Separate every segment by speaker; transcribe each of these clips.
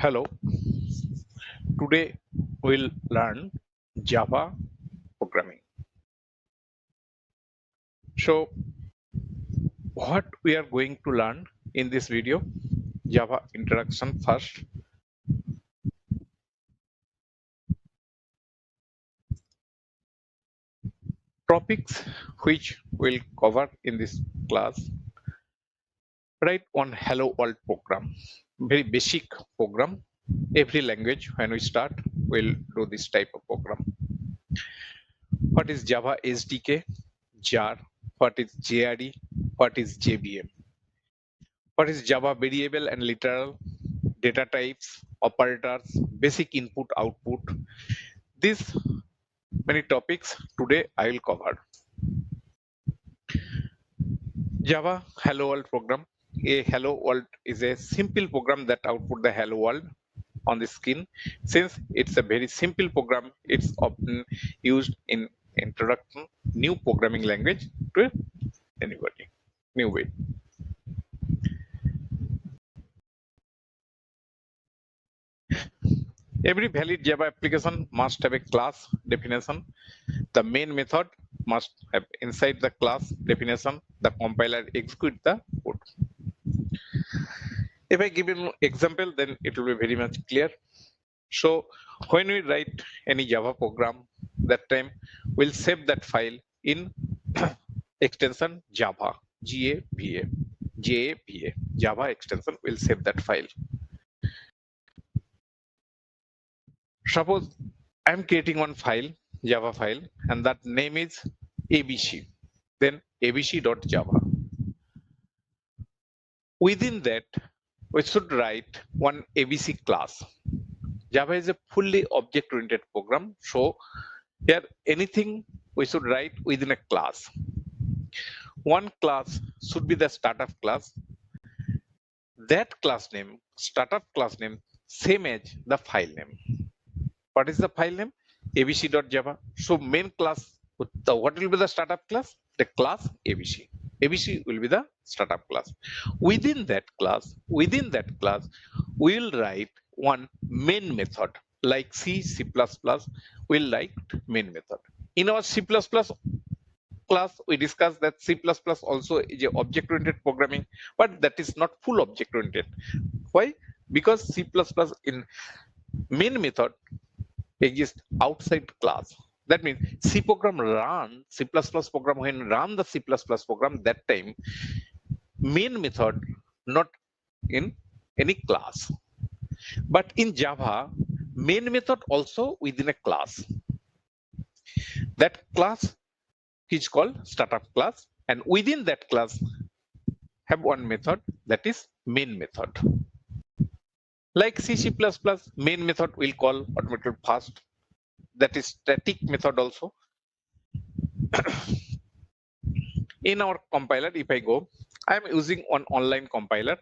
Speaker 1: Hello, today we'll learn Java programming. So, what we are going to learn in this video? Java introduction first. Topics which we'll cover in this class. Write one Hello World program, very basic program. Every language, when we start, we'll do this type of program. What is Java SDK? JAR. What is JRE? What is JVM? What is Java variable and literal? Data types, operators, basic input output. These many topics today I will cover. Java Hello World program. A Hello World is a simple program that output the Hello World on the screen. Since it's a very simple program, it's often used in introduction new programming language to anybody. New way. Every valid Java application must have a class definition. The main method must have inside the class definition, the compiler execute the code. If I give you an example, then it will be very much clear. So when we write any Java program, that time we'll save that file in extension Java, JAVA, JAVA, Java extension will save that file. Suppose I'm creating one file, Java file, and that name is ABC, then abc.java. Within that, we should write one ABC class. Java is a fully object-oriented program, so here anything we should write within a class. One class should be the startup class. That class name, startup class name, same as the file name. What is the file name? abc.java. So main class, what will be the startup class? The class ABC. ABC will be the startup class. Within that class, we will write one main method like C, C++. We'll write main method. In our C++ class, we discussed that C++ also is a object-oriented programming, but that is not full object-oriented. Why? Because C++ in main method exists outside class. That means C program, when run the C++ program, that time main method not in any class. But in Java, main method also within a class. That class is called startup class, and within that class have one method, that is main method. Like C++, main method will call automated fast, that is static method also. In our compiler, if I go, I am using one online compiler.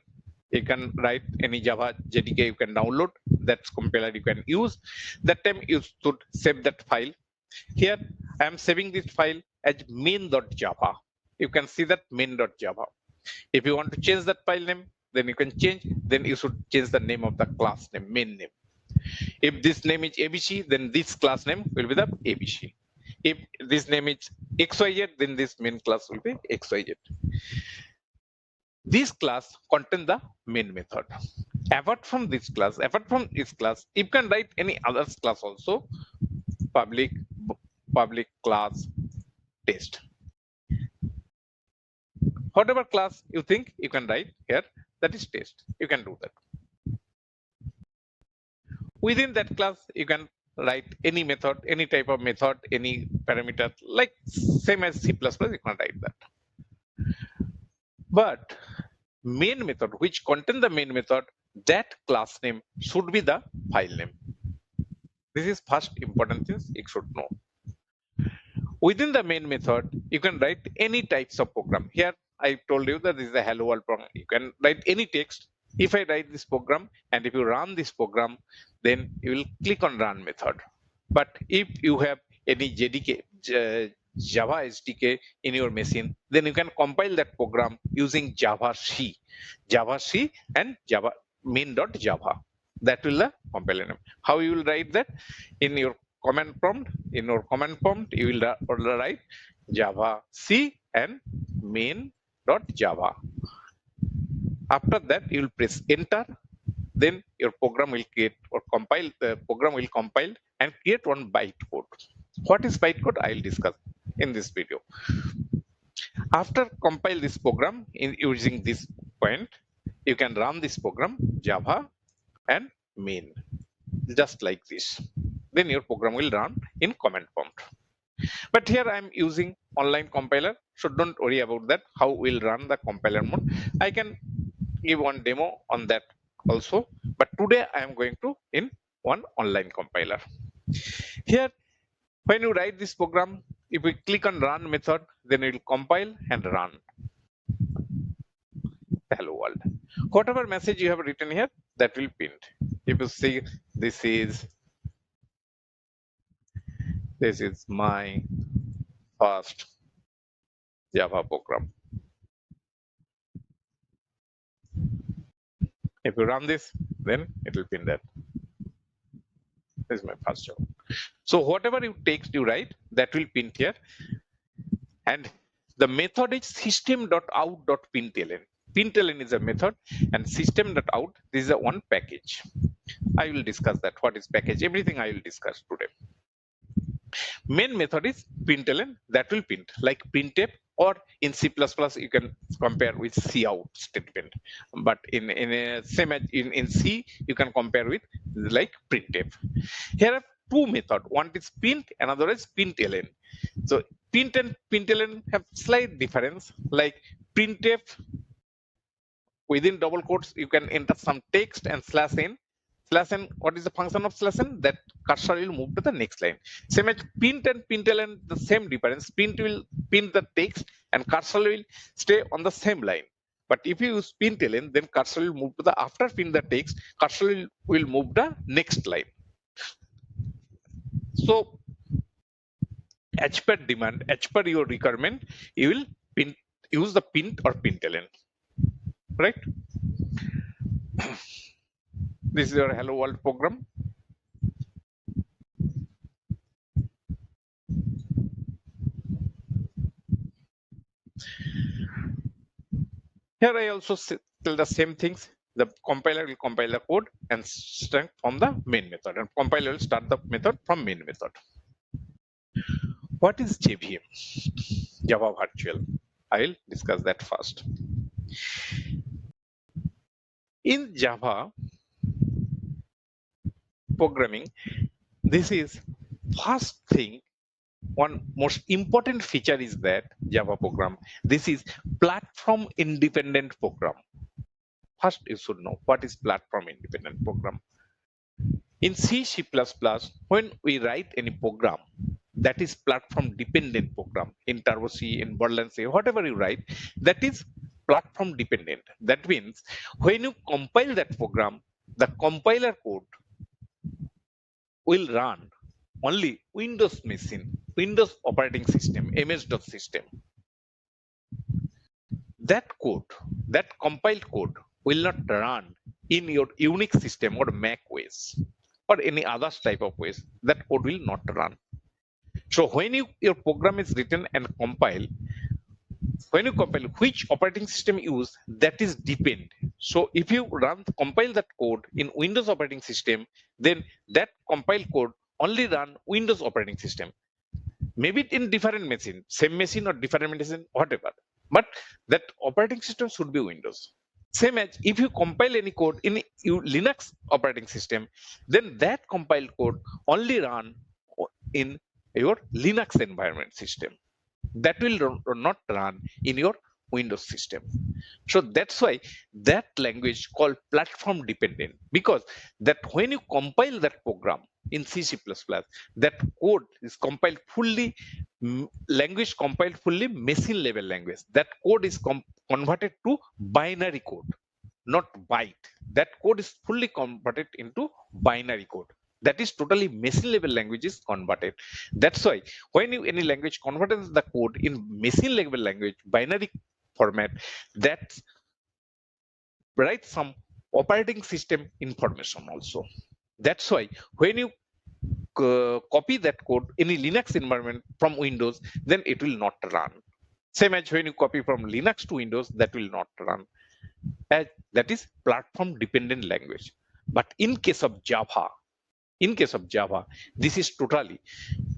Speaker 1: You can write any Java JDK, you can download that compiler, you can use. That time you should save that file. Here I am saving this file as main.java. You can see that main.java. If you want to change that file name, then you can change. Then you should change the name of the class name, main name. If this name is ABC, then this class name will be the ABC. If this name is XYZ, then this main class will be XYZ. This class contains the main method. Apart from this class, you can write any other class also. Public class test. Whatever class you think you can write here, that is test. You can do that. Within that class, you can write any method, any type of method, any parameter, like same as C++, you can write that. But main method, which contain the main method, that class name should be the file name. This is first important thing you should know. Within the main method, you can write any types of program. Here, I told you that this is a hello world program. You can write any text. If I write this program and if you run this program, then you will click on run method. But if you have any JDK, Java SDK in your machine, then you can compile that program using Java C and Java main.java. that will the compiler name. How you will write that? In your command prompt, you will write java c and main.java. After that you will press enter, then your program will create or compile, the program will compile and create one bytecode. What is bytecode? I will discuss in this video. After compile this program in using this point, you can run this program java and main, just like this. Then your program will run in command prompt. But here I am using online compiler, so don't worry about that, how we'll run the compiler mode. I can give one demo on that also, but today I am going to in one online compiler. Here, when you write this program, if we click on run method, then it will compile and run the hello world. Whatever message you have written here, that will print. If you see, this is my first Java program. If you run this, then it will print that. This is my first job. So whatever you text you write, that will print here. And the method is system.out.println. Println is a method, and system.out, this is a one package. I will discuss that. What is package? Everything I will discuss today. Main method is println, that will print like printf, or in C++ you can compare with cout statement, but in same as in C you can compare with like printf. Here are two methods, one is print, another is println. So print and println have slight difference. Like printf, within double quotes you can enter some text and slash n, what is the function of slash n? That cursor will move to the next line. Same as print and println, the same difference. Print will print the text and cursor will stay on the same line. But if you use println, then cursor will move to the, after print the text, cursor will move the next line. So as per demand, as per your requirement, you will use the print or println, right? This is your hello world program. Here I also tell the same things. The compiler will compile the code and start from the main method, and compiler will start the method from main method. What is JVM? Java Virtual. I will discuss that first. In Java programming, this is first thing, one most important feature is that Java program, this is platform independent program. First you should know what is platform independent program. In C++, when we write any program that is platform dependent program, in Turbo C, in Borderland C, whatever you write, that is platform dependent. That means when you compile that program, the compiler code will run only Windows machine, Windows operating system, MS-DOS system. That code, that compiled code will not run in your Unix system or Mac OS or any other type of OS. That code will not run. So when your program is written and compiled, when you compile, which operating system you use, that is depend. So if you compile that code in Windows operating system, then that compiled code only run Windows operating system. Maybe in different machine, same machine or different machine, whatever. But that operating system should be Windows. Same as if you compile any code in Linux operating system, then that compiled code only run in your Linux environment system. That will not run in your Windows system. So that's why that language called platform dependent, because that when you compile that program in C++, that code is compiled fully, language compiled fully machine level language. That code is converted to binary code, not byte. That code is fully converted into binary code. That is totally machine level language is converted. That's why when any language converts the code in machine level language, binary format, that write some operating system information also. That's why when you copy that code in a Linux environment from Windows, then it will not run. Same as when you copy from Linux to Windows, that will not run. As that is platform dependent language. But in case of Java, this is totally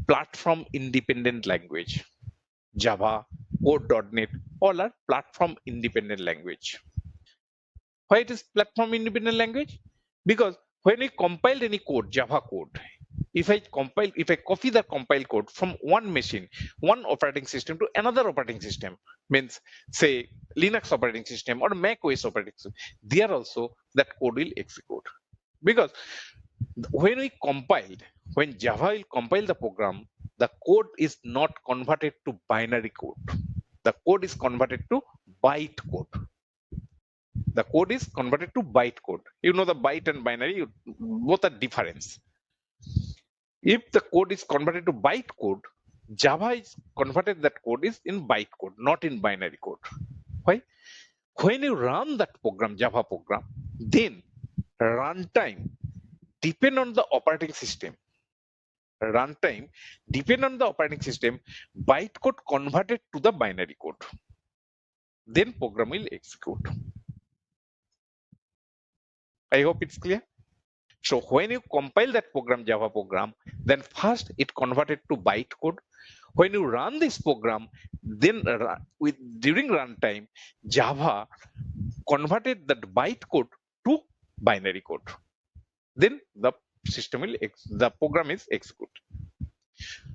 Speaker 1: platform independent language. Java, Code.NET, all are platform independent language. Why it is platform independent language? Because when we compiled any code, Java code, if I copy the compile code from one machine, one operating system to another operating system, means say Linux operating system or Mac OS operating system, there also that code will execute. Because when Java will compile the program, the code is not converted to binary code. The code is converted to bytecode. The code is converted to bytecode. You know the byte and binary, both are different. If the code is converted to bytecode, Java is converted that code is in bytecode, not in binary code. Why? When you run that program, Java program, then runtime depend on the operating system. Runtime depend on the operating system, bytecode converted to the binary code. Then program will execute. I hope it's clear. So when you compile that program, Java program, then first it converted to bytecode. When you run this program, then during runtime, Java converted that bytecode to binary code. Then the program is executed.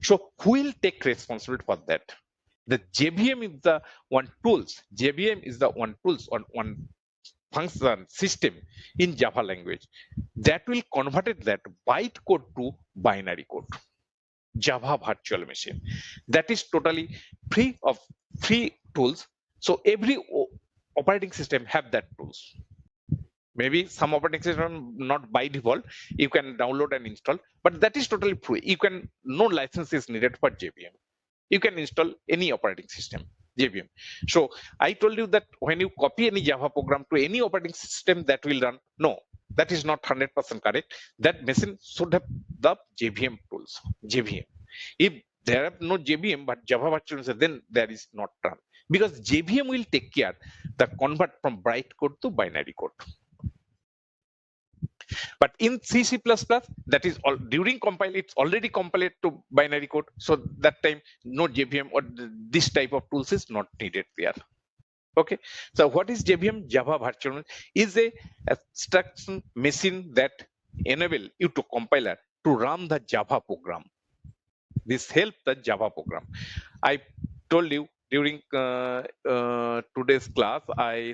Speaker 1: So who will take responsibility for that? The JVM is the one tools. JVM is the one tools on one function system in Java language that will convert that bytecode to binary code. Java virtual machine, that is totally free tools. So every operating system have that tools. Maybe some operating system not by default, you can download and install, but that is totally free. You can, no license is needed for JVM. You can install any operating system, JVM. So I told you that when you copy any Java program to any operating system, that will run. No, that is not 100% correct. That machine should have the JVM tools, JVM. If there are no JVM but Java virtual machine, then there is not run, because JVM will take care the convert from bytecode to binary code. But in C++, that is all during compile, it's already compiled to binary code. So that time no JVM or this type of tools is not needed there. Okay. So what is JVM? Java virtual is a abstraction machine that enable you to compiler to run the Java program. This help the Java program. I told you during today's class, I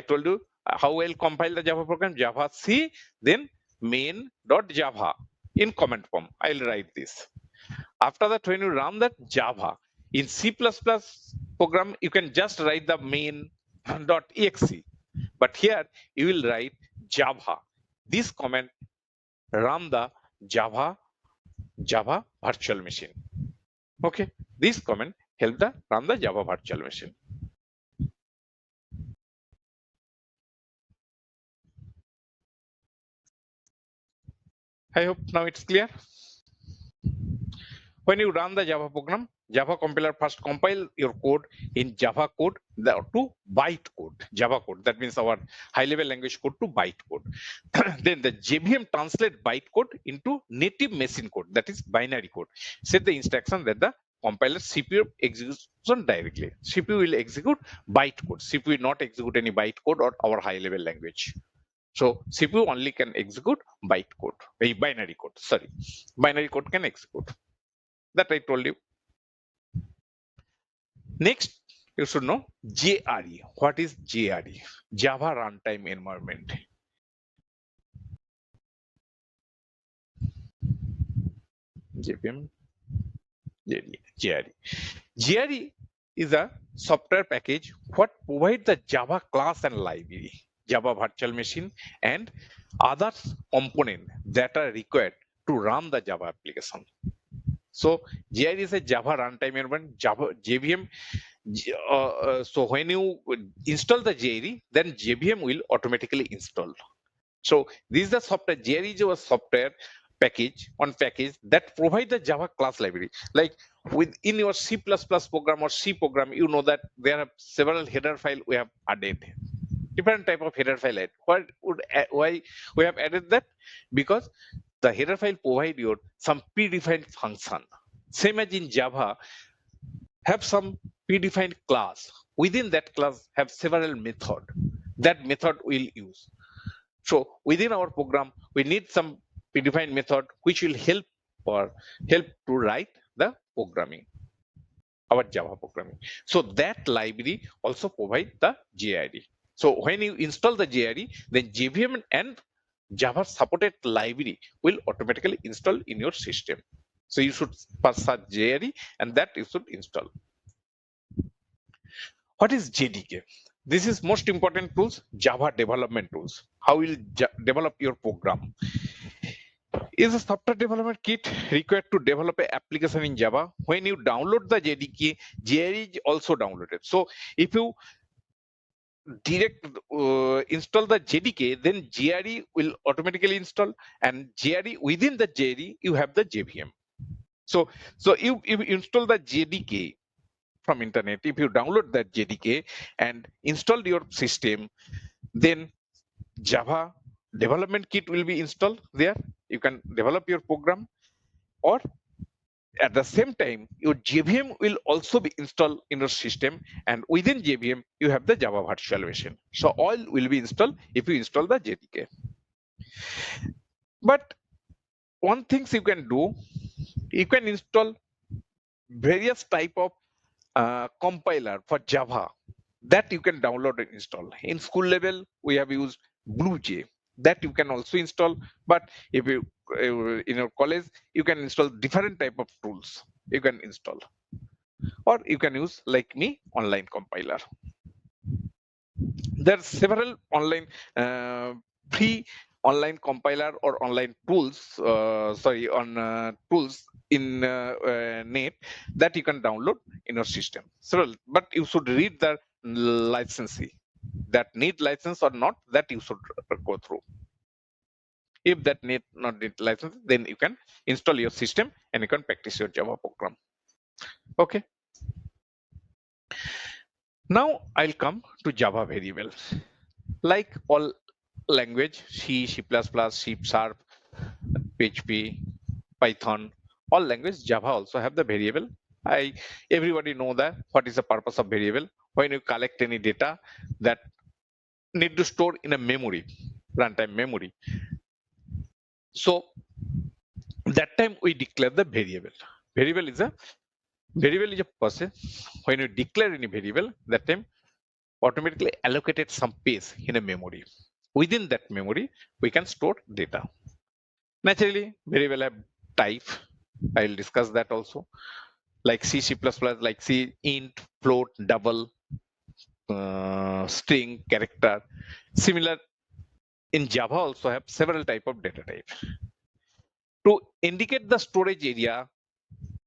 Speaker 1: told you how I'll compile the Java program, Java C, then main.java in comment form. I'll write this. After that, when you run that Java in C++ program, you can just write the main.exe. But here you will write Java. This comment run the Java virtual machine. Okay, this comment help the run the Java virtual machine. I hope now it's clear. When you run the Java program, Java compiler first compile your code in Java code to bytecode, Java code. That means our high-level language code to bytecode. Then the JVM translate bytecode into native machine code, that is binary code. Set the instruction that the compiler CPU execution directly. CPU will execute bytecode. CPU will not execute any bytecode or our high-level language. So CPU only can execute bytecode, binary code. Sorry, binary code can execute. That I told you. Next, you should know JRE. What is JRE? Java Runtime Environment. JVM, JRE. JRE is a software package what provides the Java class and library, Java virtual machine, and other components that are required to run the Java application. So JRE is a Java runtime environment. Java JVM. So when you install the JRE, then JVM will automatically install. So this is the software. JRE is a software package that provide the Java class library. Like within your C++ program or C program, you know that there are several header file we have added. Different type of header file add. Why we have added that? Because the header file provide you some predefined function. Same as in Java, have some predefined class. Within that class have several method. That method will use. So within our program, we need some predefined method which will help to write the programming, our Java programming. So that library also provide the JRE. So when you install the JRE, then JVM and Java supported library will automatically install in your system. So you should first search JRE and that you should install. What is JDK? This is most important tools, Java development tools. How will develop your program? Is a software development kit required to develop an application in Java? When you download the JDK, JRE is also downloaded. So if you direct install the JDK, then JRE will automatically install, and JRE within the JRE you have the JVM. So if you install the JDK from internet, if you download that JDK and install your system, then Java development kit will be installed there. You can develop your program, or at the same time your JVM will also be installed in your system, and within JVM you have the Java virtual machine. So all will be installed if you install the JDK. But one things you can do, you can install various type of compiler for Java that you can download and install. In school level, we have used BlueJ that you can also install. But if you in your college, you can install different type of tools you can install, or you can use like me online compiler. There are several online free online compiler or online tools. Tools in net that you can download in your system. So, but you should read the licensee that need license or not, that you should go through. If that not need license, then you can install your system and you can practice your Java program. Okay. Now I'll come to Java variables. Like all language, C, C++, C Sharp, PHP, Python, all language, Java also have the variable. Everybody know that what is the purpose of variable. When you collect any data that need to store in a memory, runtime memory. So that time we declare the variable. Variable is a process. When you declare any variable, that time automatically allocated some space in a memory. Within that memory, we can store data. Naturally, variable have type. I will discuss that also. Like C, C++, like C, int, float, double, string, character. Similar in Java also have several type of data types. To indicate the storage area,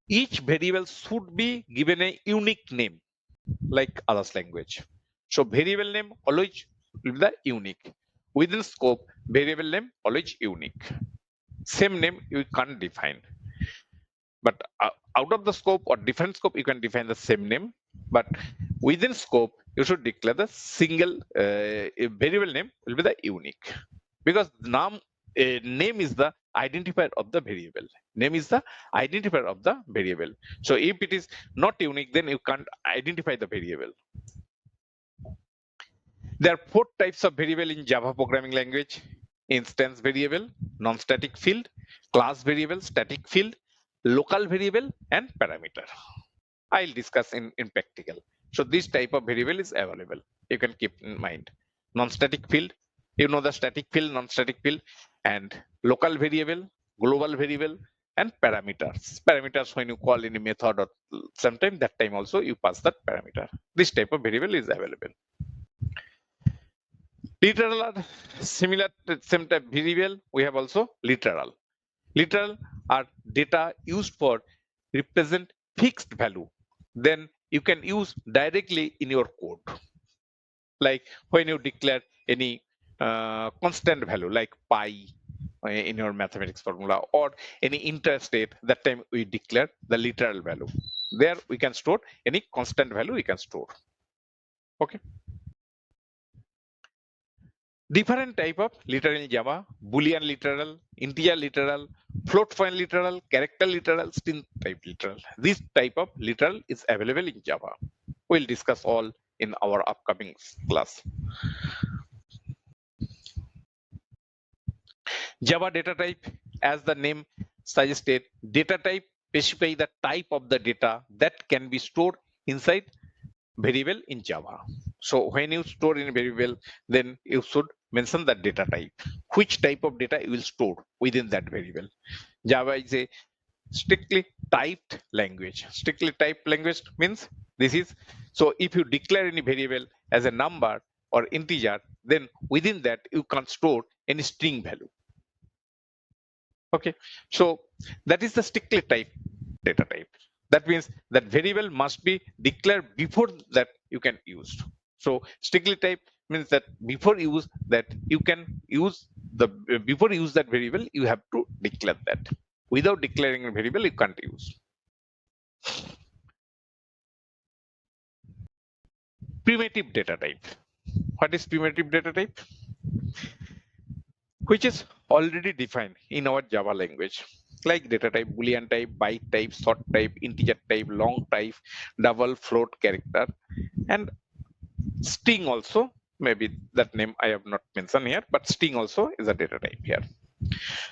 Speaker 1: each variable should be given a unique name, like others language. So variable name always will be the unique. Within scope, variable name always unique. Same name you can't define. But out of the scope or different scope, you can define the same name. But within scope, you should declare the single variable name will be the unique, because name is the identifier of the variable. Name is the identifier of the variable. So if it is not unique, then you can't identify the variable. There are 4 types of variable in Java programming language: instance variable, non-static field, class variable, static field, local variable, and parameter. I'll discuss in practical. So this type of variable is available. You can keep in mind. Non-static field, you know the static field, non-static field, and local variable, global variable, and parameters. Parameters when you call any method or sometime, that time also you pass that parameter. This type of variable is available. Literal are similar to same type variable. We have also literal. Literal are data used for represent fixed value, then you can use directly in your code. Like when you declare any constant value like pi in your mathematics formula, or any interest rate, that time we declare the literal value. There we can store any constant value we can store. Okay. Different type of literal in Java: Boolean literal, integer literal, float point literal, character literal, string type literal. This type of literal is available in Java. We'll discuss all in our upcoming class. Java data type, as the name suggested, data type specify the type of the data that can be stored inside variable in Java. So when you store in a variable, then you should mention the data type, which type of data you will store within that variable. Java is a strictly typed language. Strictly typed language means this is, so if you declare any variable as a number or integer, then within that you can't store any string value. Okay, so that is the strictly typed data type. That means that variable must be declared before that you can use. So strictly typed means that before use that you can use the, before use that variable you have to declare that. Without declaring a variable you can't use. Primitive data type. What is primitive data type? Which is already defined in our Java language, like data type, Boolean type, byte type, short type, integer type, long type, double, float, character, and string also. Maybe that name I have not mentioned here, but string also is a data type here.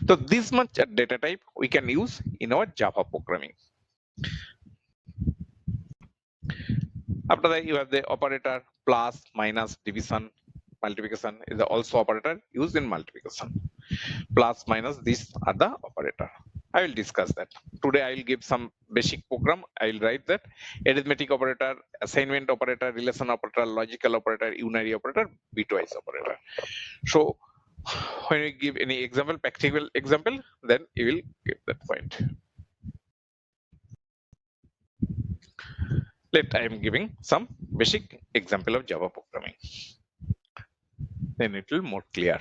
Speaker 1: So this much data type we can use in our Java programming. After that, you have the operator plus, minus, division, multiplication is also operator used in multiplication. Plus, minus, these are the operator. I will discuss that. Today I will give some basic program. I will write that: arithmetic operator, assignment operator, relation operator, logical operator, unary operator, bitwise operator. So when we give any example, practical example, then you will get that point. Let I am giving some basic example of Java programming. Then it will more clear.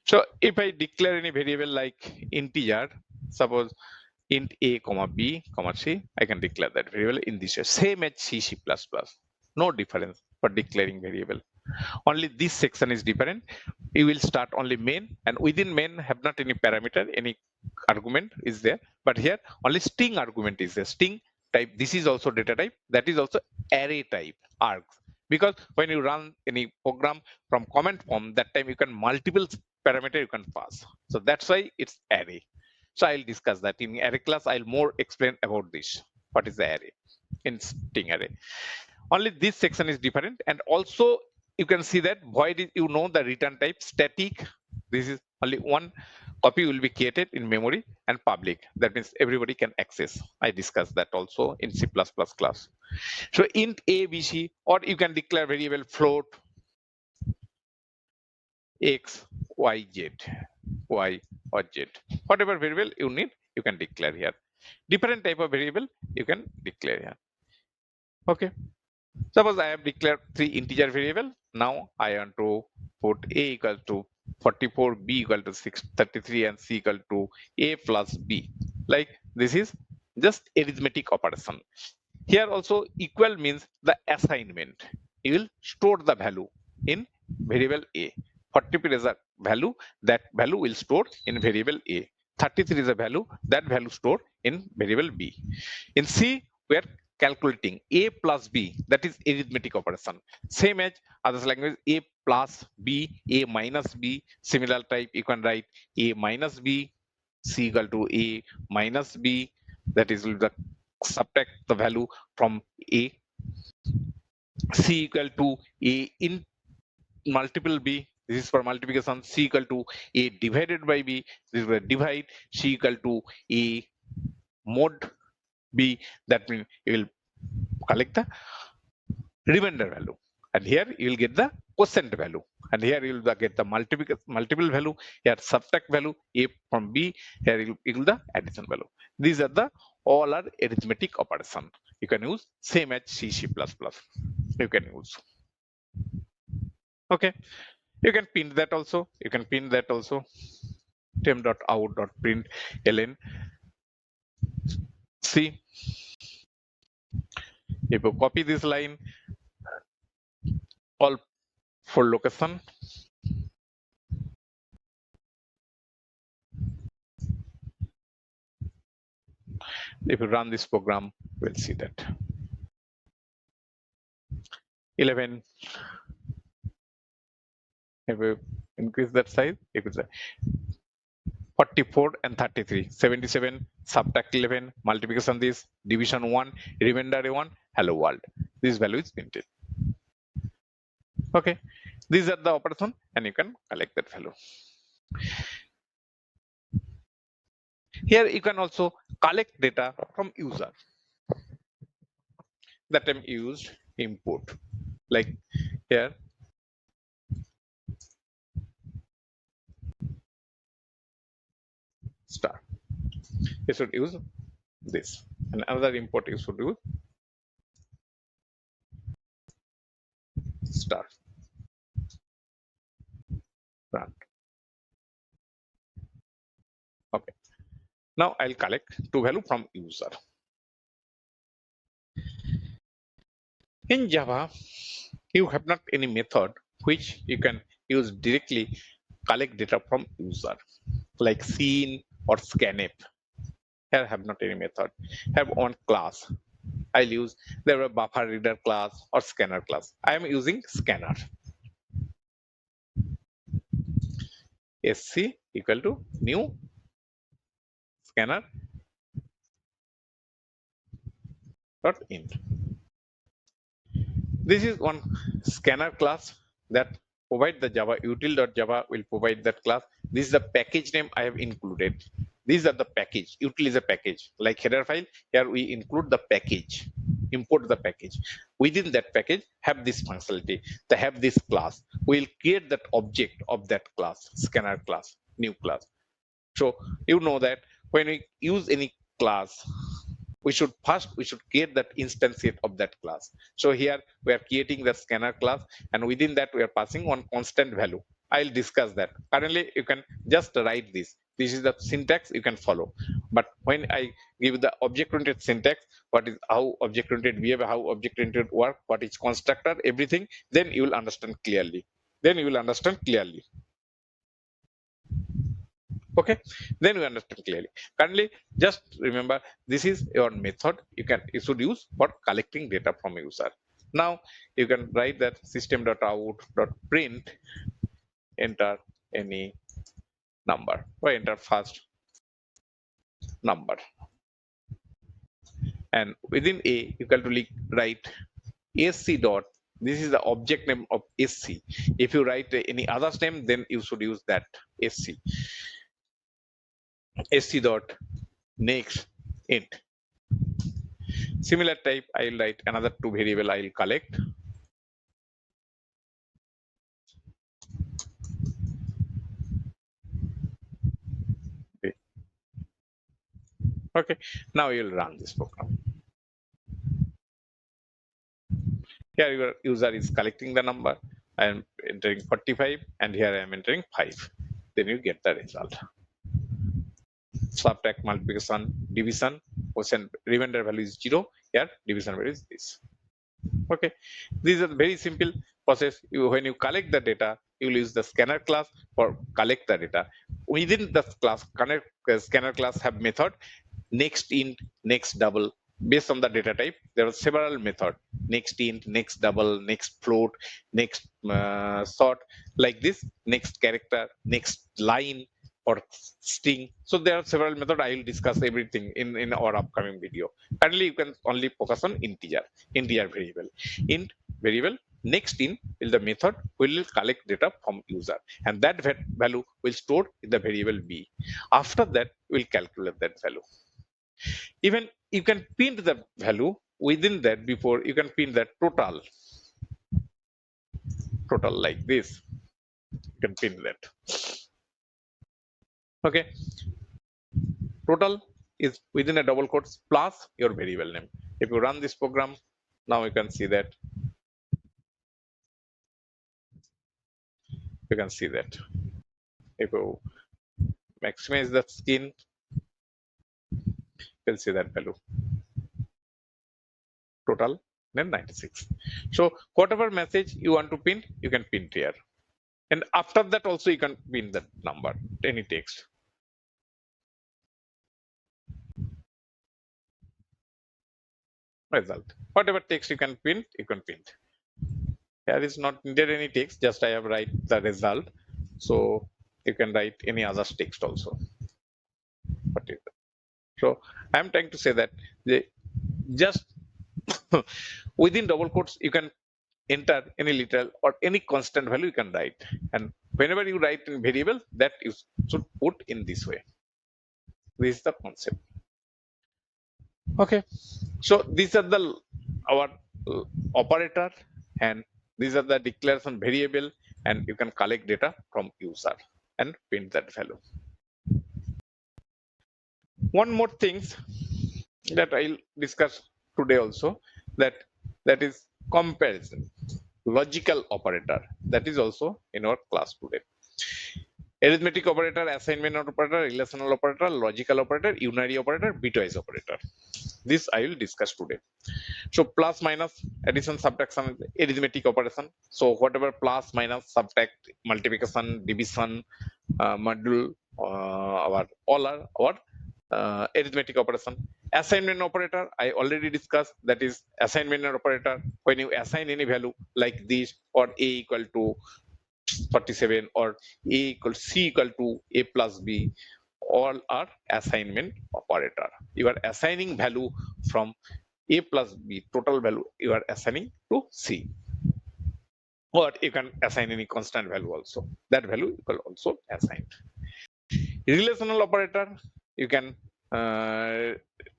Speaker 1: So if I declare any variable like integer, suppose int a comma b comma c, I can declare that variable in this way, same as C++. No difference for declaring variable. Only this section is different. You will start only main, and within main have not any parameter, any argument is there, but here only string argument is there. String type, this is also data type, that is also array type, args. Because when you run any program from comment form, that time you can multiple parameter you can pass. So that's why it's array. So I'll discuss that in array class. I'll more explain about this. What is the array in string array? Only this section is different, and also you can see that void is, you know, the return type static. This is only one copy will be created in memory, and public, that means everybody can access. I discussed that also in C++ class. So int a b c, or you can declare variable float x y z, y or z, whatever variable you need you can declare here. Different type of variable you can declare here. Okay, suppose I have declared 3 integer variable. Now I want to put a equal to 44, b equal to 633, and c equal to a plus b. Like this is just arithmetic operation. Here also equal means the assignment. You will store the value in variable a. 44 is a value, that value will store in variable a. 33 is a value, that value stored in variable b. In C, we are calculating a plus b, that is arithmetic operation. Same as other language, a plus b, a minus b, similar type you can write a minus b, c equal to a minus b, that is the subtract the value from a, c equal to a in multiple b, this is for multiplication, c equal to a divided by b, this is for divide, c equal to a mod b, that means you will collect the remainder value, and here you will get the quotient value. and here you will get the multiple value, here subtract value A from B, here you will the addition value. These are the all are arithmetic operation. You can use same as C++. You can use. Okay, you can pin that also. You can pin that also. Tem.out.print ln. See, if you copy this line, all for location, if you run this program, we'll see that 11. If you increase that size, you could say 44 and 33, 77, subtract 11, multiplication this, division 1, remainder 1, hello world. This value is printed. Okay, these are the operation, and you can collect that value. Here you can also collect data from user. That time used input, like here star. You should use this, and another import you should use star. Run. Okay. Now I'll collect two value from user. In Java, you have not any method which you can use directly collect data from user, like scene or scanf. Here have not any method. Have one class. I'll use there a buffer reader class or scanner class. I am using scanner. Sc equal to new scanner dot int. This is one scanner class that provide the Java util.java will provide that class. This is the package name I have included. These are the package. Util is a package like header file. Here we include the package, import the package. Within that package have this functionality. They have this class. We'll create that object of that class, scanner class, new class. So you know that when we use any class, we should create that instantiate of that class. So here we are creating the scanner class, and within that we are passing one constant value. I'll discuss that. Currently you can just write this. This is the syntax you can follow. But when I give the object-oriented syntax, what is how object-oriented behavior, how object-oriented work, what is constructor, everything, then you will understand clearly. Okay, then we understand clearly. Currently, just remember this is your method you should use for collecting data from user. Now you can write that system.out.print, enter any number or enter first number, and within a you can write sc dot, this is the object name of sc. If you write any other's name, then you should use that sc dot next int. Similar type, I'll write another two variable I'll collect. Okay, now you'll run this program. Here your user is collecting the number. I am entering 45, and here I am entering 5. Then you get the result. Subtract, multiplication, division, quotient remainder value is 0. Here division value is this. Okay, these are very simple process. When you collect the data, you will use the scanner class for collect the data. Within the class scanner class have method next int, next double. Based on the data type, there are several methods: next int, next double, next float, next sort, like this, next character, next line, or string. So there are several methods. I will discuss everything in our upcoming video. Currently, you can only focus on integer variable. Int variable next in is the method will collect data from user, and that value will store in the variable b. After that, we'll calculate that value. Even you can print the value within that. Before you can print the total like this. You can pin that. Okay, total is within a double quotes plus your variable name. If you run this program, now you can see that, if you maximize the skin, you'll see that value total then 96. So whatever message you want to pin, you can pin here, and after that also you can pin that number, any text result, whatever text you can pin, you can pin. Here is not needed any text, just I have write the result, so you can write any other text also. But so I am trying to say that just within double quotes you can enter any literal or any constant value you can write, and whenever you write in variable, that you should put in this way. This is the concept. Okay, so these are the our operator, and these are the declaration variable, and you can collect data from user and print that value. One more things that I'll discuss today also, that is comparison logical operator, that is also in our class today. Arithmetic operator, assignment operator, relational operator, logical operator, unary operator, bitwise operator. This I will discuss today. So plus minus, addition, subtraction, arithmetic operation. So whatever plus minus, subtract, multiplication, division, module, all are our arithmetic operation. Assignment operator I already discussed, that is assignment operator when you assign any value like this, or a equal to 47, or a equal c equal to a plus b, all are assignment operator. You are assigning value from a plus b, total value you are assigning to c, or you can assign any constant value also, that value you can also assign. Relational operator, you can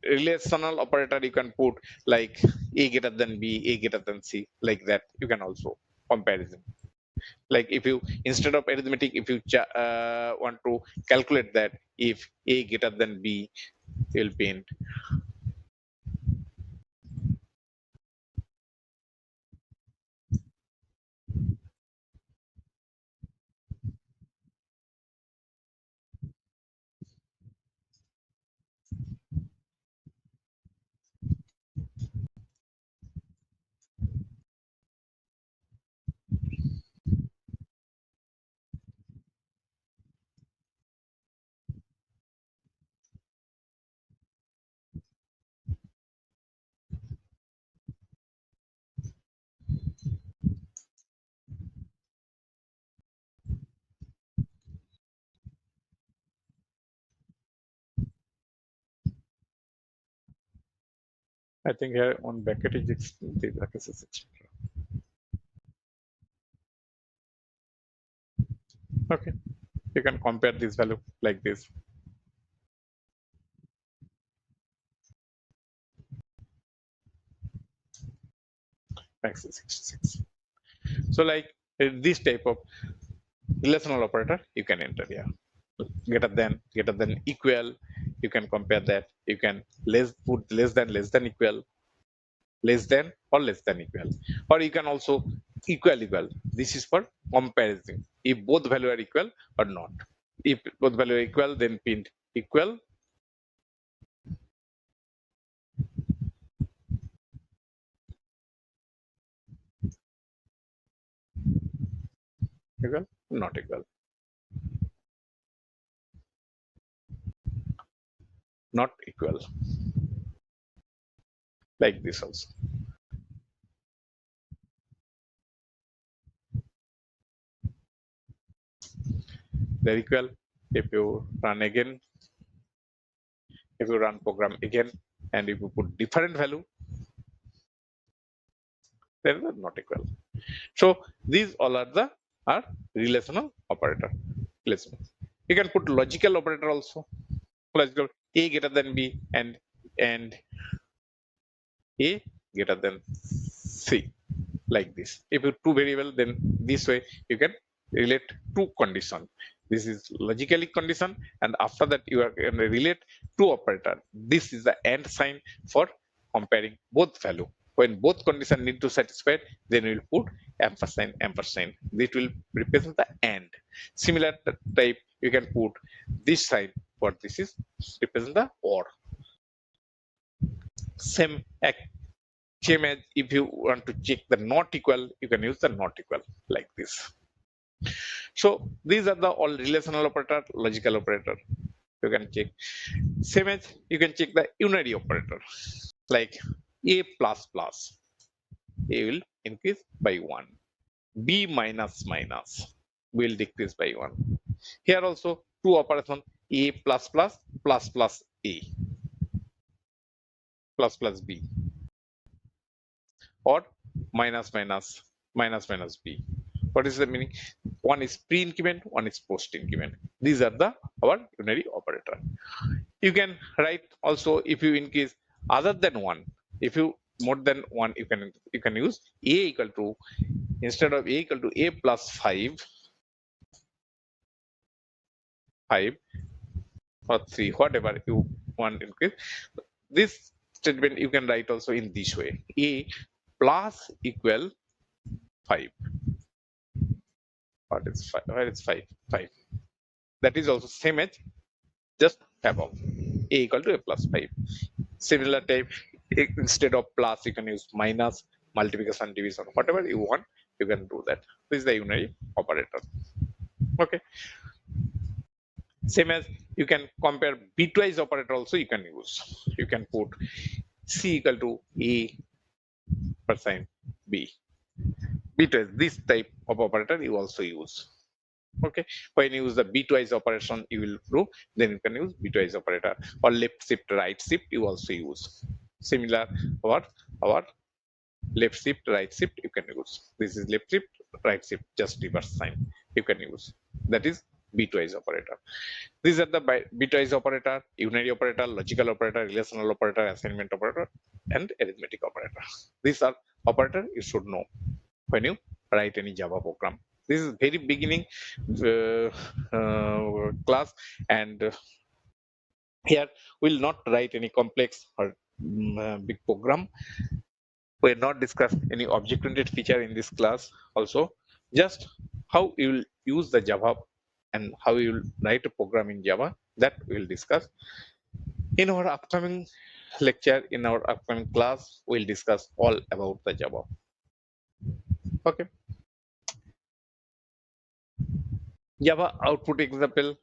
Speaker 1: relational operator you can put like a greater than b, a greater than c, like that. You can also comparison, like if you, instead of arithmetic, if you want to calculate that, if a greater than b, you will paint I think here on bracket is the bracket is etc. Okay, you can compare this value like this. Max is 66. So like this type of relational operator you can enter here. Greater than, equal, you can compare that. You can put less than equal, less than or less than equal, or you can also equal. This is for comparison, if both value are equal or not. If both value are equal, then print equal. Equal, not equal, not equal, like this also. They're equal. If you run again, if you run program again, and if you put different value, then they're not equal. So these all are the relational operator. Relational. You can put logical operator also. Logical, a greater than b, and a greater than c, like this. If you two variable, then this way you can relate two condition. This is logically condition, and after that you are going to relate two operator. This is the and sign for comparing both value. When both condition need to satisfy, then we will put ampersand ampersand. This will represent the and. Similar type you can put this sign for this is represent the or. Same same as if you want to check the not equal, you can use the not equal like this. So these are the all relational operator, logical operator you can check. Same as you can check the unary operator like a plus plus, a will increase by 1, b minus minus will decrease by 1. Here also two operation, a plus plus plus plus a plus plus b, or minus minus minus minus b. What is the meaning? One is pre-increment, one is post-increment. These are the our unary operator. You can write also if you increase other than 1, if you more than 1, you can use a equal to, instead of a equal to a plus 5 or 3, whatever you want to increase. This statement you can write also in this way: a plus equal 5. What is 5? Where is 5? 5. That is also same as just above. A equal to a plus 5. Similar type, instead of plus, you can use minus, multiplication, division, whatever you want, you can do that. This is the unary operator. Okay. Same as you can compare bitwise operator also you can use. You can put C equal to A percent B. Bitwise, this type of operator you also use. Okay, when you use the bitwise operation you will do, then you can use bitwise operator, or left shift right shift you also use. Similar what our left shift right shift you can use. This is left shift right shift, just reverse sign you can use. That is bitwise operator. These are the bitwise operator, unary operator, logical operator, relational operator, assignment operator, and arithmetic operator. These are operator you should know when you write any Java program. This is very beginning class, and here we'll not write any complex or big program. We'll not discuss any object-oriented feature in this class. Also, just how you will use the Java and how you will write a program in Java, that we will discuss in our upcoming lecture. In our upcoming class, we'll discuss all about the Java. Okay. Java output example,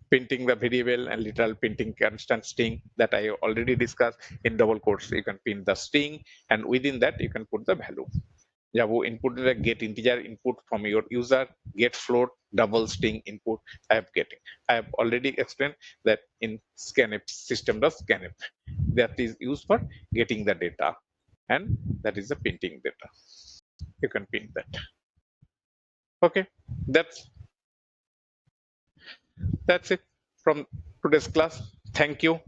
Speaker 1: printing the variable and literal printing constant string, that I already discussed. In double quotes you can print the string, and within that you can put the value. Java input is a get integer input from your user, get float, double string input. I have already explained that in scanf system does scanf, that is used for getting the data, and that is the printing data. You can print that. Okay, that's it from today's class. Thank you.